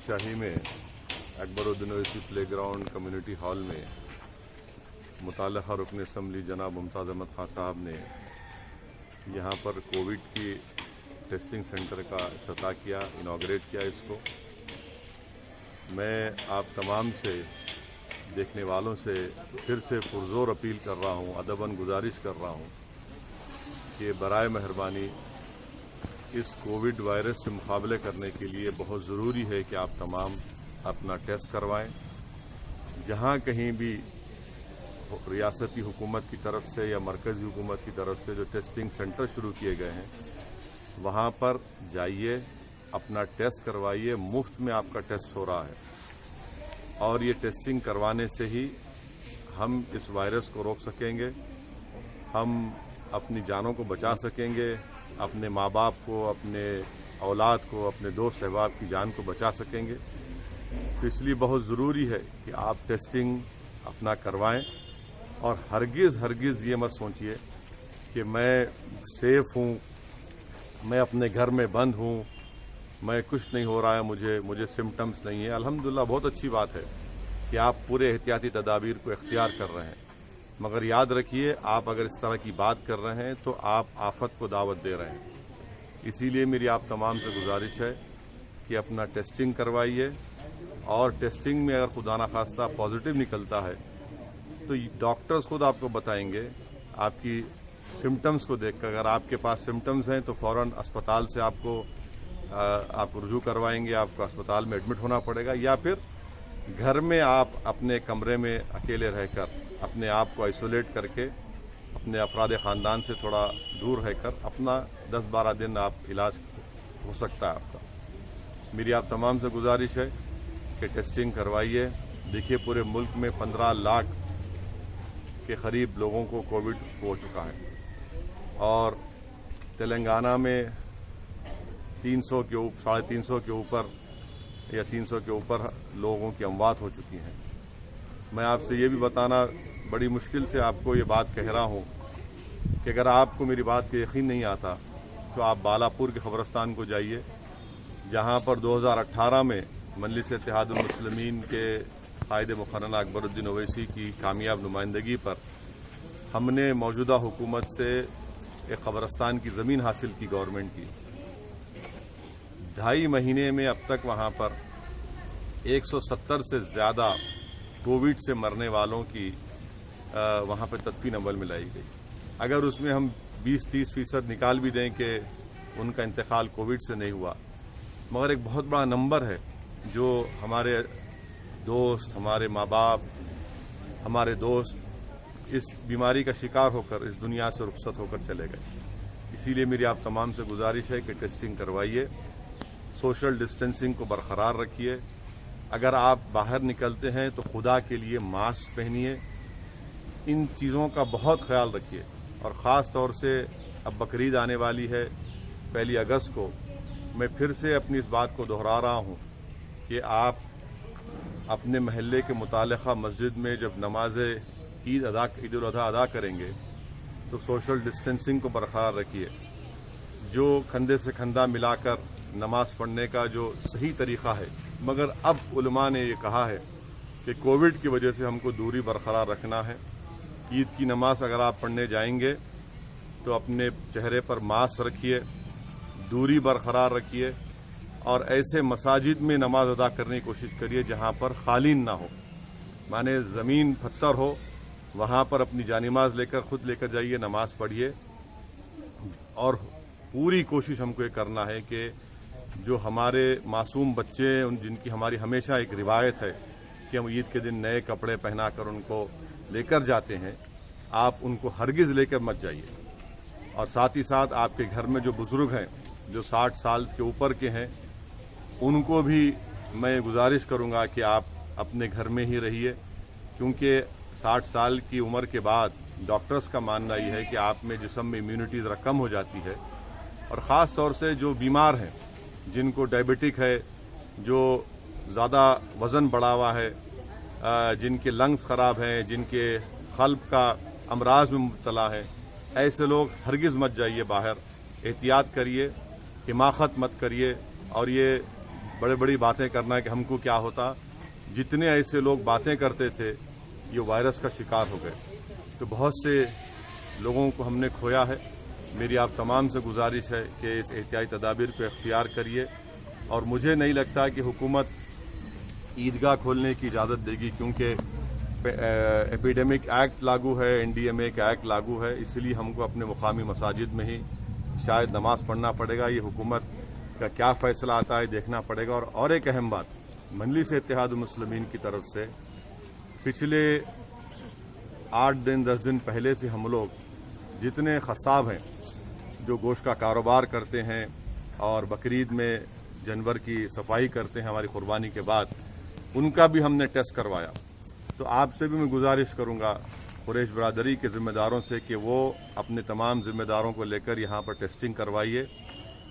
शाही में Akbaruddin Owaisi play ground community hall में मुताल्लिक़ा रुकन असम्बली जनाब मुमताज़ अहमद खान साहब ने यहाँ पर कोविड की टेस्टिंग सेंटर का इफ्तिताह किया, इनाग्रेट किया इसको। मैं आप तमाम से, देखने वालों से फिर से पुरज़ोर अपील कर रहा हूँ, अदबन गुजारिश कर रहा हूँ कि बराए मेहरबानी इस कोविड वायरस से मुकाबले करने के लिए बहुत ज़रूरी है कि आप तमाम अपना टेस्ट करवाएं। जहां कहीं भी रियासती हुकूमत की तरफ से या मरकज़ी हुकूमत की तरफ से जो टेस्टिंग सेंटर शुरू किए गए हैं वहां पर जाइए, अपना टेस्ट करवाइए। मुफ्त में आपका टेस्ट हो रहा है और ये टेस्टिंग करवाने से ही हम इस वायरस को रोक सकेंगे, हम अपनी जानों को बचा सकेंगे, अपने माँ बाप को, अपने औलाद को, अपने दोस्त अहबाब की जान को बचा सकेंगे। तो इसलिए बहुत ज़रूरी है कि आप टेस्टिंग अपना करवाएं और हरगिज़ ये मत सोचिए कि मैं सेफ हूँ, मैं अपने घर में बंद हूँ, मैं कुछ नहीं हो रहा है, मुझे सिम्टम्स नहीं है। अल्हम्दुलिल्लाह बहुत अच्छी बात है कि आप पूरे एहतियाती तदाबीर को इख्तियार कर रहे हैं, मगर याद रखिए आप अगर इस तरह की बात कर रहे हैं तो आप आफत को दावत दे रहे हैं। इसीलिए मेरी आप तमाम से गुजारिश है कि अपना टेस्टिंग करवाइए और टेस्टिंग में अगर खुदा न खास्ता पॉजिटिव निकलता है तो डॉक्टर्स खुद आपको बताएंगे आपकी सिम्टम्स को देखकर। अगर आपके पास सिम्टम्स हैं तो फौरन अस्पताल से आप रुजू करवाएंगे, आपको अस्पताल में एडमिट होना पड़ेगा, या फिर घर में आप अपने कमरे में अकेले रहकर अपने आप को आइसोलेट करके अपने अफराद ख़ानदान से थोड़ा दूर रहकर अपना 10-12 दिन आप इलाज हो सकता है आपका। मेरी आप तमाम से गुजारिश है कि टेस्टिंग करवाइए। देखिए पूरे मुल्क में 15 लाख के करीब लोगों को कोविड हो चुका है और तेलंगाना में 350 के ऊपर या 300 के ऊपर लोगों की अमवात हो चुकी हैं। मैं आपसे ये भी बताना बड़ी मुश्किल से आपको ये बात कह रहा हूँ कि अगर आपको मेरी बात का यकीन नहीं आता तो आप बालापुर के ख़बरस्तान को जाइए, जहाँ पर 2018 में मजलिस इत्तेहादुल मुस्लिमीन के कायद मुकर्रर अकबरुद्दीन ओवैसी की कामयाब नुमाइंदगी पर हमने मौजूदा हुकूमत से एक क़बरस्तान की ज़मीन हासिल की गवर्नमेंट की। 2.5 महीने में अब तक वहाँ पर 170 से ज़्यादा कोविड से मरने वालों की वहाँ पर तदफीन अमल में लाई गई। अगर उसमें हम 20-30% निकाल भी दें कि उनका इंतकाल कोविड से नहीं हुआ, मगर एक बहुत बड़ा नंबर है जो हमारे दोस्त, हमारे माँ बाप, हमारे दोस्त इस बीमारी का शिकार होकर इस दुनिया से रुखसत होकर चले गए। इसीलिए मेरी आप तमाम से गुजारिश है कि टेस्टिंग करवाइए, सोशल डिस्टेंसिंग को बरकरार रखिए। अगर आप बाहर निकलते हैं तो खुदा के लिए मास्क पहनिए। इन चीज़ों का बहुत ख्याल रखिए और ख़ास तौर से अब बकरीद आने वाली है 1 अगस्त को। मैं फिर से अपनी इस बात को दोहरा रहा हूँ कि आप अपने महल्ले के मुतालिका मस्जिद में जब नमाज ईद उल अज़हा अदा करेंगे तो सोशल डिस्टेंसिंग को बरकरार रखिए। जो कंधे से कंधा मिलाकर नमाज पढ़ने का जो सही तरीक़ा है, मगर अब उलमा ने ये कहा है कि कोविड की वजह से हमको दूरी बरकरार रखना है। ईद की नमाज अगर आप पढ़ने जाएंगे तो अपने चेहरे पर मास्क रखिए, दूरी बरकरार रखिए और ऐसे मसाजिद में नमाज अदा करने की कोशिश करिए जहाँ पर खालीन ना हो, माने ज़मीन पत्थर हो, वहाँ पर अपनी जानिमाज लेकर खुद लेकर जाइए, नमाज पढ़िए। और पूरी कोशिश हमको ये करना है कि जो हमारे मासूम बच्चे हैं जिनकी हमारी हमेशा एक रिवायत है कि हम ईद के दिन नए कपड़े पहना कर उनको लेकर जाते हैं, आप उनको हरगिज़ लेकर मत जाइए। और साथ ही साथ आपके घर में जो बुज़ुर्ग हैं, जो 60 साल के ऊपर के हैं, उनको भी मैं गुजारिश करूंगा कि आप अपने घर में ही रहिए, क्योंकि 60 साल की उम्र के बाद डॉक्टर्स का मानना ये है कि आप में जिस्म में इम्यूनिटी ज़रा कम हो जाती है। और ख़ास तौर से जो बीमार हैं, जिनको डायबिटिक है, जो ज़्यादा वज़न बढ़ा हुआ है, जिनके लंग्स ख़राब हैं, जिनके क़ल्ब का अमराज में मुब्तला है, ऐसे लोग हरगिज़ मत जाइए बाहर। एहतियात करिए, हिमाकत मत करिए। और ये बड़े बड़ी बातें करना कि हमको क्या होता, जितने ऐसे लोग बातें करते थे ये वायरस का शिकार हो गए। तो बहुत से लोगों को हमने खोया है। मेरी आप तमाम से गुजारिश है कि इस एहतियाती तदाबीर को इख्तियार करिए। और मुझे नहीं लगता कि हुकूमत ईदगाह खोलने की इजाज़त देगी, क्योंकि एपिडेमिक एक्ट लागू है, एनडीएमए का एक्ट लागू है, इसलिए हमको अपने मुकामी मसाजिद में ही शायद नमाज पढ़ना पड़ेगा। ये हुकूमत का क्या फ़ैसला आता है देखना पड़ेगा। और एक अहम बात, मजलिस इत्तेहाद मुस्लिमीन की तरफ से पिछले 8 दिन 10 दिन पहले से हम लोग जितने खसाब हैं जो गोश्त का कारोबार करते हैं और बकरीद में जानवर की सफाई करते हैं हमारी कुर्बानी के बाद, उनका भी हमने टेस्ट करवाया। तो आपसे भी मैं गुजारिश करूंगा कुरैश बरादरी के ज़िम्मेदारों से कि वो अपने तमाम ज़िम्मेदारों को लेकर यहाँ पर टेस्टिंग करवाइए,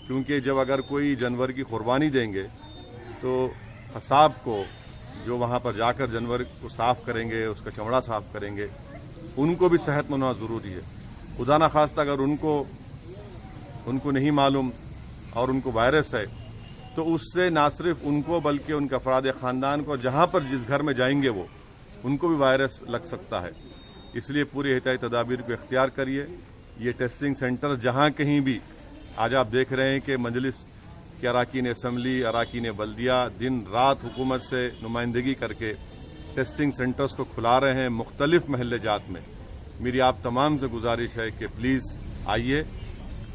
क्योंकि जब अगर कोई जानवर की कुर्बानी देंगे तो खसाब को जो वहाँ पर जाकर जानवर को साफ़ करेंगे, उसका चमड़ा साफ़ करेंगे, उनको भी सेहतमंद होना ज़रूरी है। खुदा न खास्ता अगर उनको नहीं मालूम और उनको वायरस है, तो उससे ना सिर्फ उनको बल्कि उनके अफराद ख़ानदान को, जहाँ पर जिस घर में जाएंगे वो, उनको भी वायरस लग सकता है। इसलिए पूरी एहतियाती तदाबीर को इख्तियार करिए। ये टेस्टिंग सेंटर जहाँ कहीं भी, आज आप देख रहे हैं कि मजलिस के अराकीन असम्बली, अराकीन बल्दिया दिन रात हुकूमत से नुमाइंदगी करके टेस्टिंग सेंटर्स को खुला रहे हैं मुख्तलिफ महल्ले जात में। मेरी आप तमाम से गुजारिश है कि प्लीज़ आइए,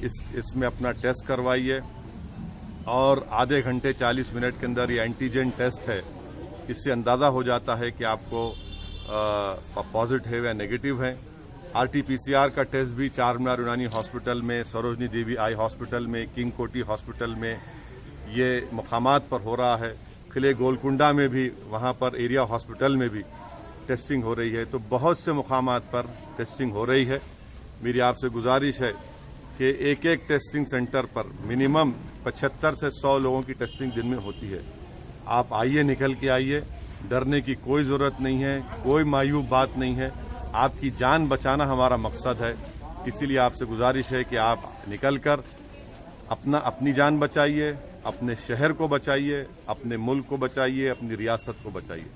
इसमें अपना टेस्ट करवाइए। और आधे घंटे 40 मिनट के अंदर ये एंटीजन टेस्ट है, इससे अंदाज़ा हो जाता है कि आपको पॉजिटिव या नेगेटिव है। RT-PCR का टेस्ट भी चारमीनार यूनानी हॉस्पिटल में, सरोजनी देवी आई हॉस्पिटल में, किंग कोटी हॉस्पिटल में, ये मकामात पर हो रहा है। किले गोलकुंडा में भी, वहाँ पर एरिया हॉस्पिटल में भी टेस्टिंग हो रही है। तो बहुत से मकामात पर टेस्टिंग हो रही है। मेरी आपसे गुजारिश है कि एक एक टेस्टिंग सेंटर पर मिनिमम 75 से 100 लोगों की टेस्टिंग दिन में होती है। आप आइए, निकल के आइए, डरने की कोई ज़रूरत नहीं है, कोई मायूब बात नहीं है। आपकी जान बचाना हमारा मकसद है। इसीलिए आपसे गुजारिश है कि आप निकलकर अपनी जान बचाइए, अपने शहर को बचाइए, अपने मुल्क को बचाइए, अपनी रियासत को बचाइए।